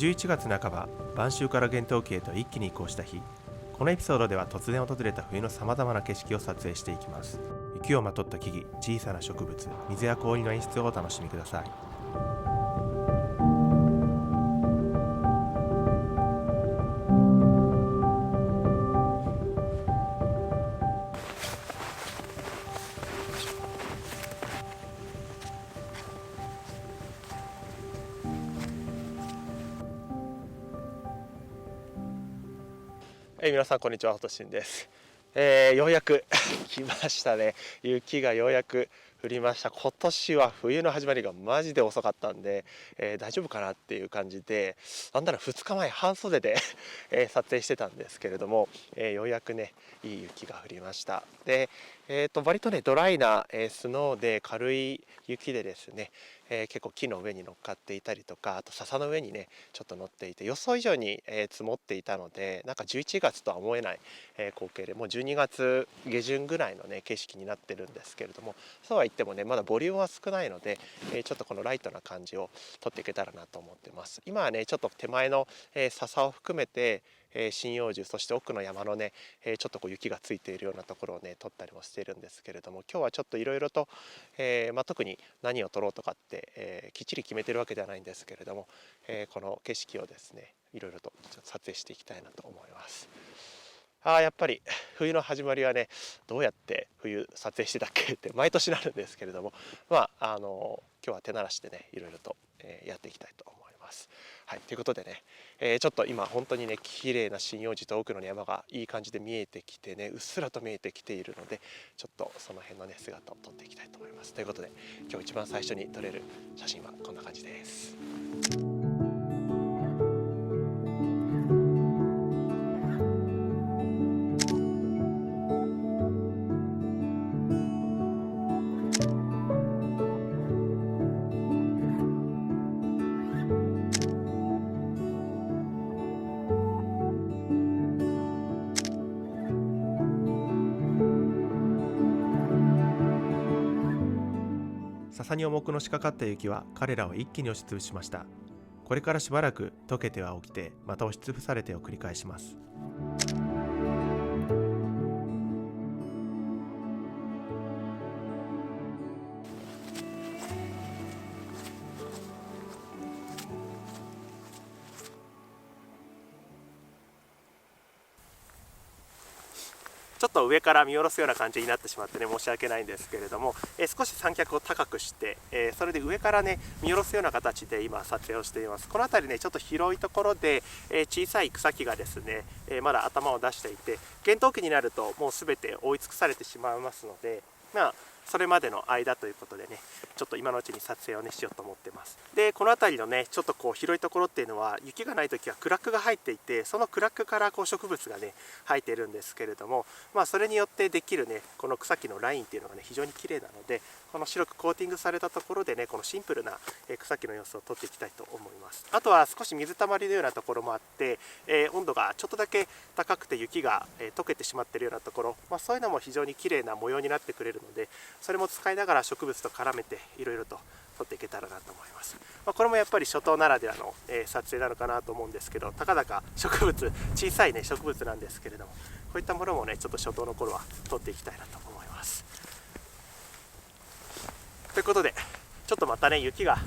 11月半ば、晩秋から厳冬期へと一気に移行した日。このエピソードでは突然訪れた冬のさまざまな景色を撮影していきます。雪をまとった木々、小さな植物、水や氷の演出をお楽しみください。皆さんこんにちは、ほとしんです。ようやく来ましたね。雪がようやく降りました。今年は冬の始まりがマジで遅かったんで、大丈夫かなっていう感じで、なんなら2日前半袖で撮影してたんですけれども、ようやくねいい雪が降りました。で、割とねドライな、スノーで軽い雪でですね、結構木の上に乗っかっていたりとか、あと笹の上にねちょっと乗っていて、予想以上に、積もっていたので、なんか11月とは思えない、光景で、もう12月下旬ぐらいのね景色になってるんですけれども、そうは言ってもねまだボリュームは少ないので、ちょっとこのライトな感じを撮っていけたらなと思ってます。今はねちょっと手前の、笹を含めて針葉樹、そして奥の山のね、ちょっとこう雪がついているようなところをね撮ったりもしているんですけれども、今日はちょっといろいろと、特に何を撮ろうとかって、きっちり決めてるわけではないんですけれども、この景色をですねいろいろと撮影していきたいなと思います。やっぱり冬の始まりはね、どうやって冬撮影してたっけって毎年なるんですけれども、今日は手慣らしてねいろいろと、やっていきたいと思います。はい、ということでね、ちょっと今本当にね綺麗な針葉樹と奥の山がいい感じで見えてきてね、うっすらと見えてきているので、ちょっとその辺のね姿を撮っていきたいと思います。ということで、今日一番最初に撮れる写真はこんな感じです。笹に重くのしかかった雪は彼らを一気に押しつぶしました。これからしばらく溶けては起きて、また押しつぶされてを繰り返します。ちょっと上から見下ろすような感じになってしまってね申し訳ないんですけれども、少し三脚を高くして、それで上からね見下ろすような形で今撮影をしています。この辺りねちょっと広いところで、小さい草木がですね、まだ頭を出していて、厳冬期になるともう全て覆い尽くされてしまいますので、それまでの間ということでね、ちょっと今のうちに撮影をねしようと思ってます。で、この辺りのねちょっとこう広いところっていうのは雪がない時はクラックが入っていて、そのクラックからこう植物がね生えているんですけれども、それによってできるねこの草木のラインっていうのがね非常に綺麗なので、この白くコーティングされたところでねこのシンプルな草木の様子を撮っていきたいと思います。あとは少し水たまりのようなところもあって、温度がちょっとだけ高くて雪が溶けてしまっているようなところ、そういうのも非常に綺麗な模様になってくれるので、それも使いながら植物と絡めていろいろと撮っていけたらなと思います。これもやっぱり初冬ならではの、撮影なのかなと思うんですけど、たかだか植物、小さいね植物なんですけれども、こういったものもねちょっと初冬の頃は撮っていきたいなと思います。ということで、ちょっとまたね雪が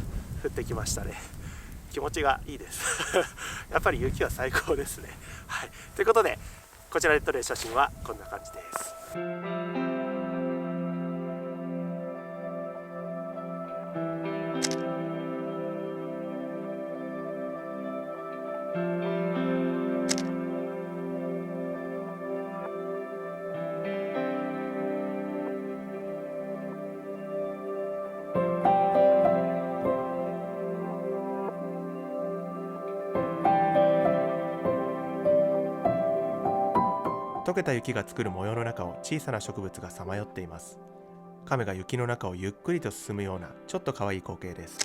降ってきましたね。気持ちがいいですやっぱり雪は最高ですね。はい、ということで、こちらで撮れる写真はこんな感じです。溶けた雪が作る模様の中を小さな植物がさまよっています。亀が雪の中をゆっくりと進むようなちょっと可愛い光景です。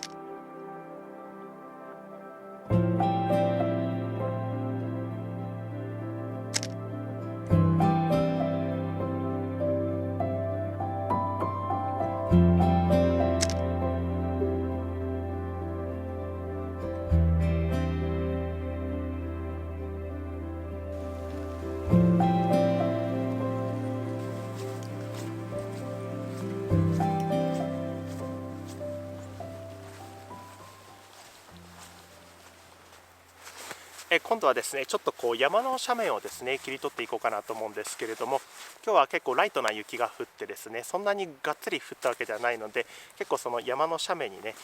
今度はですねちょっとこう山の斜面をですね切り取っていこうかなと思うんですけれども、今日は結構ライトな雪が降ってですねそんなにがっつり降ったわけではないので、結構その山の斜面にね、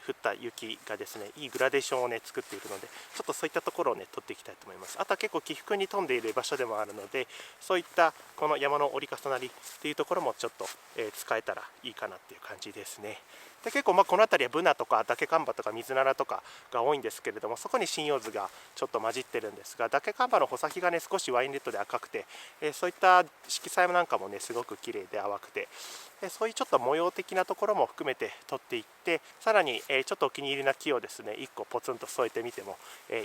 降った雪がですねいいグラデーションをね作っているので、ちょっとそういったところをね取っていきたいと思います。あとは結構起伏に富んでいる場所でもあるので、そういったこの山の折り重なりっていうところもちょっと、使えたらいいかなっていう感じですね。で結構この辺りはブナとかダケカンバとかミズナラとかが多いんですけれども、そこに針葉樹がちょっと混じってるんですが、ダケカンバの穂先がね少しワインレッドで赤くて、そういった色彩なんかもねすごく綺麗で淡くて、そういうちょっと模様的なところも含めて撮っていって、さらに、ちょっとお気に入りな木をですね1個ポツンと添えてみても、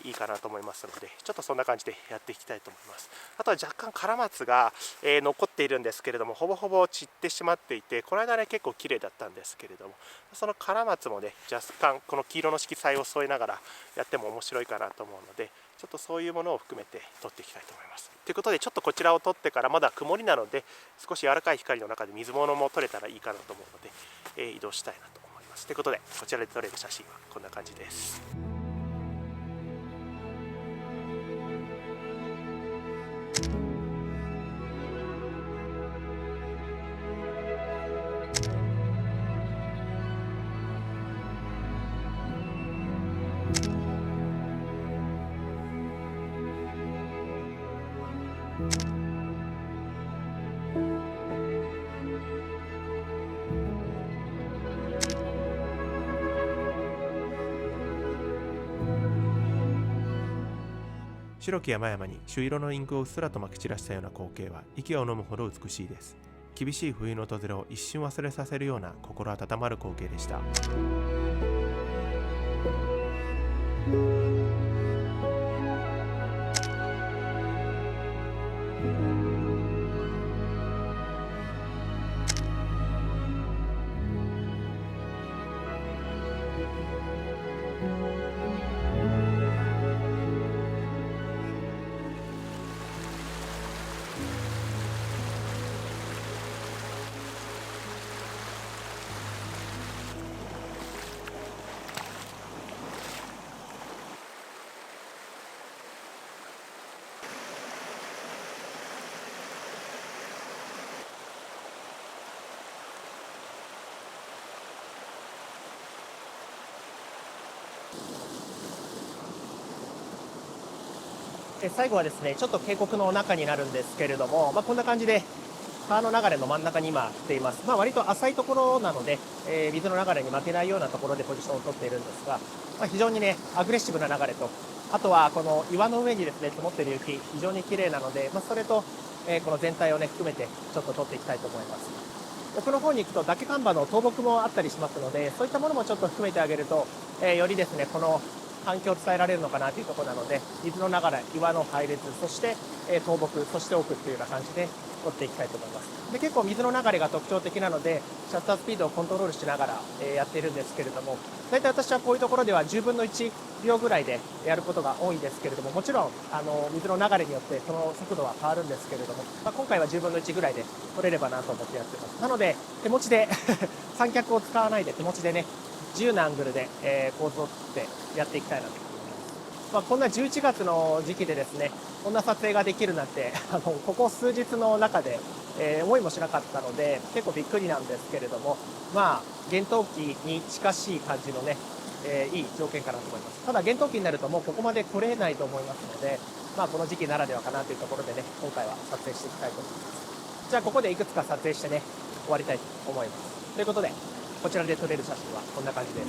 いいかなと思いますので、ちょっとそんな感じでやっていきたいと思います。あとは若干カラマツが、残っているんですけれども、ほぼほぼ散ってしまっていて、この間ね結構綺麗だったんですけれども、そのカラマツもね若干この黄色の色彩を添えながらやっても面白いかなと思うので、ちょっとそういうものを含めて撮っていきたいと思います。ということでちょっとこちらを撮ってから、まだ曇りなので少し柔らかい光の中で水物も撮れたらいいかなと思うので、移動したいなと思います。ということでこちらで撮れる写真はこんな感じです。白き山々に朱色のインクをうっすらとまき散らしたような光景は息を飲むほど美しいです。厳しい冬の訪れを一瞬忘れさせるような心温まる光景でした。最後はですねちょっと渓谷の中になるんですけれども、こんな感じで川の流れの真ん中に今来ています。割と浅いところなので、水の流れに負けないようなところでポジションを取っているんですが、非常にねアグレッシブな流れと、あとはこの岩の上にですね積もっている雪非常に綺麗なので、それと、この全体をね含めてちょっと撮っていきたいと思います。奥の方に行くとダケカンバの倒木もあったりしますので、そういったものもちょっと含めてあげると、よりですねこの環境を伝えられるのかなというところなので、水の流れ、岩の配列、そして、倒木、そして奥っていうような感じで撮っていきたいと思います。で結構水の流れが特徴的なので、シャッタースピードをコントロールしながら、やっているんですけれども、大体私はこういうところでは10分の1秒ぐらいでやることが多いんですけれども、もちろん水の流れによってその速度は変わるんですけれども、今回は10分の1ぐらいで撮れればなと思ってやってます。なので手持ちで三脚を使わないで手持ちでね自由なアングルで、構図を作ってやっていきたいなと思います。こんな11月の時期でですねこんな撮影ができるなんてここ数日の中で、思いもしなかったので結構びっくりなんですけれども、厳冬期に近しい感じのね、いい条件かなと思います。ただ厳冬期になるともうここまで来れないと思いますので、この時期ならではかなというところでね今回は撮影していきたいと思います。じゃあここでいくつか撮影してね終わりたいと思います。ということでこちらで撮れる写真はこんな感じです。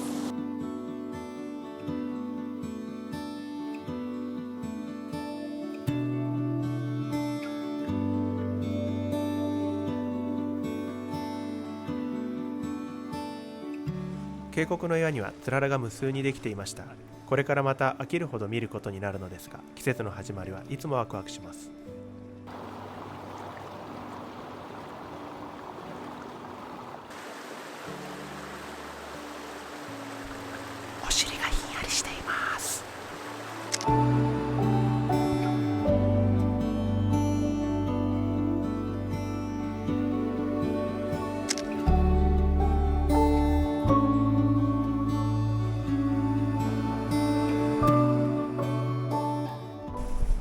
渓谷の岩にはつららが無数にできていました。これからまた飽きるほど見ることになるのですが、季節の始まりはいつもワクワクします。お尻がひんやりしています。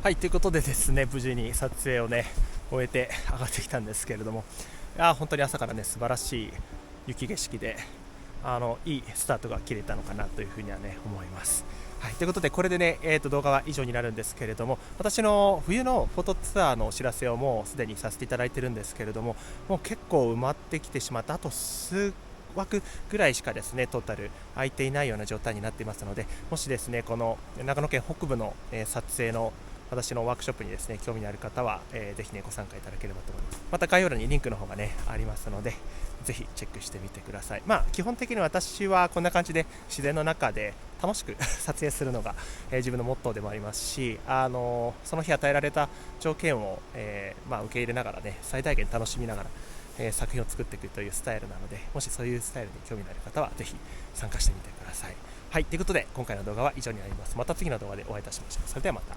はい、ということでですね、無事に撮影をね終えて上がってきたんですけれども、いや本当に朝からね素晴らしい雪景色でいいスタートが切れたのかなというふうにはね思います。はい、ということでこれでね、動画は以上になるんですけれども、私の冬のフォトツアーのお知らせをもうすでにさせていただいてるんですけれども、もう結構埋まってきてしまった、あと数枠ぐらいしかですねトータル空いていないような状態になっていますので、もしですねこの長野県北部の、撮影の私のワークショップにですね興味のある方は、ぜひねご参加いただければと思います。また概要欄にリンクの方がねありますので、ぜひチェックしてみてください。基本的に私はこんな感じで自然の中で楽しく撮影するのが、自分のモットーでもありますし、その日与えられた条件を、受け入れながらね最大限楽しみながら、作品を作っていくというスタイルなので、もしそういうスタイルに興味のある方はぜひ参加してみてください。はい、ということで今回の動画は以上になります。また次の動画でお会いいたしましょう。それではまた。